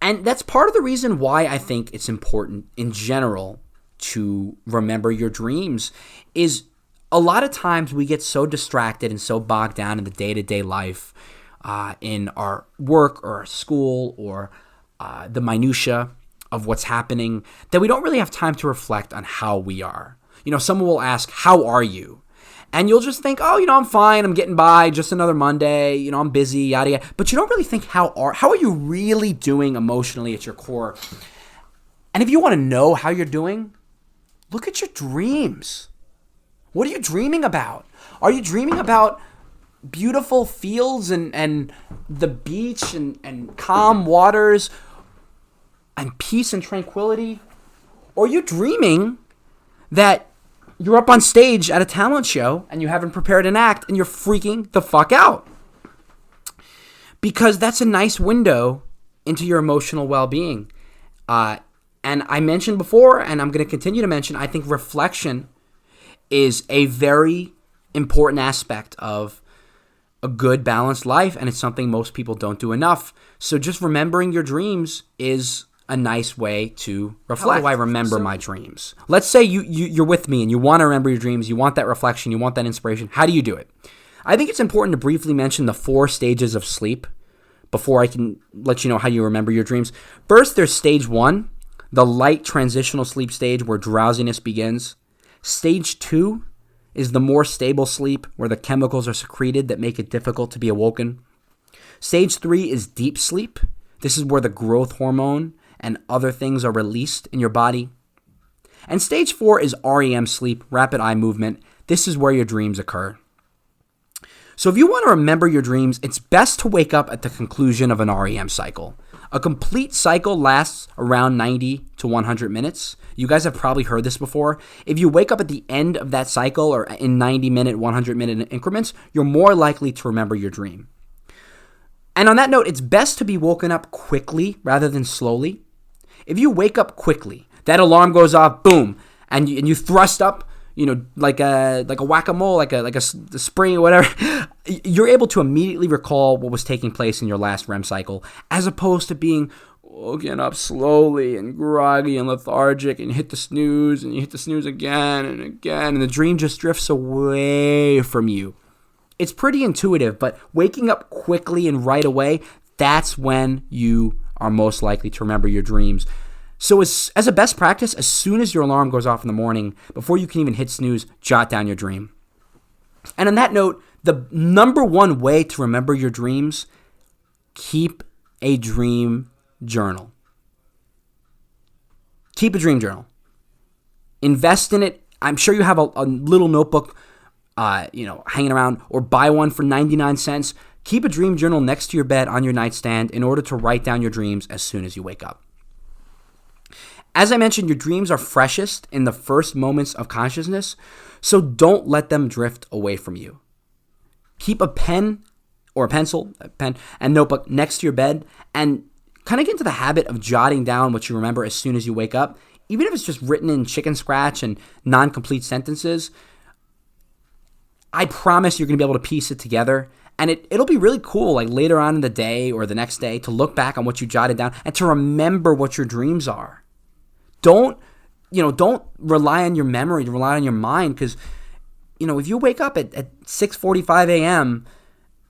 And that's part of the reason why I think it's important in general to remember your dreams is a lot of times we get so distracted and so bogged down in the day-to-day life, in our work or our school or the minutia of what's happening, that we don't really have time to reflect on how we are. Someone will ask, how are you? And you'll just think, oh, I'm fine, I'm getting by, just another Monday, I'm busy, yada, yada. But you don't really think, how are you really doing emotionally at your core? And if you want to know how you're doing, look at your dreams. What are you dreaming about? Are you dreaming about beautiful fields and the beach and calm waters and peace and tranquility? Or are you dreaming that you're up on stage at a talent show and you haven't prepared an act and you're freaking the fuck out? Because that's a nice window into your emotional well-being. And I mentioned before, and I'm going to continue to mention, I think reflection is a very important aspect of a good, balanced life, and it's something most people don't do enough. So just remembering your dreams is a nice way to reflect. How do I remember my dreams? Let's say you're with me and you want to remember your dreams, you want that reflection, you want that inspiration. How do you do it? I think it's important to briefly mention the 4 stages of sleep before I can let you know how you remember your dreams. First, there's stage 1, the light transitional sleep stage where drowsiness begins. Stage 2 is the more stable sleep where the chemicals are secreted that make it difficult to be awoken. Stage 3 is deep sleep. This is where the growth hormone and other things are released in your body. And stage 4 is REM sleep, rapid eye movement. This is where your dreams occur. So if you want to remember your dreams, it's best to wake up at the conclusion of an REM cycle. A complete cycle lasts around 90 to 100 minutes. You guys have probably heard this before. If you wake up at the end of that cycle or in 90-minute, 100-minute increments, you're more likely to remember your dream. And on that note, it's best to be woken up quickly rather than slowly. If you wake up quickly, that alarm goes off, boom, and you thrust up, like a whack-a-mole, like a spring or whatever, you're able to immediately recall what was taking place in your last REM cycle, as opposed to being woken up slowly and groggy and lethargic and hit the snooze and you hit the snooze again and again, and the dream just drifts away from you. It's pretty intuitive, but waking up quickly and right away, that's when you are most likely to remember your dreams. So as a best practice, as soon as your alarm goes off in the morning, before you can even hit snooze, jot down your dream. And on that note, the number one way to remember your dreams, keep a dream journal. Keep a dream journal. Invest in it. I'm sure you have a little notebook hanging around, or buy one for 99 cents. Keep a dream journal next to your bed on your nightstand in order to write down your dreams as soon as you wake up. As I mentioned, your dreams are freshest in the first moments of consciousness, so don't let them drift away from you. Keep a pen or a pencil, and notebook next to your bed, and kind of get into the habit of jotting down what you remember as soon as you wake up, even if it's just written in chicken scratch and non-complete sentences. I promise you're going to be able to piece it together, and it'll be really cool, like later on in the day or the next day, to look back on what you jotted down and to remember what your dreams are. Don't rely on your memory, rely on your mind, because, if you wake up at 6:45 a.m.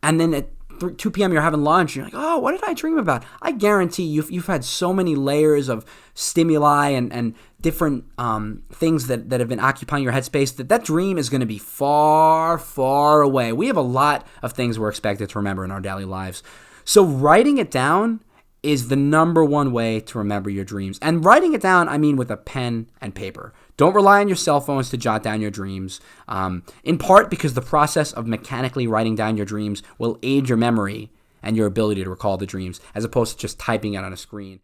and then at 2 p.m. you're having lunch, you're like, oh, what did I dream about? I guarantee you've had so many layers of stimuli and different things that have been occupying your headspace that dream is going to be far, far away. We have a lot of things we're expected to remember in our daily lives. So writing it down is the number one way to remember your dreams. And writing it down, I mean with a pen and paper. Don't rely on your cell phones to jot down your dreams, in part because the process of mechanically writing down your dreams will aid your memory and your ability to recall the dreams, as opposed to just typing it on a screen.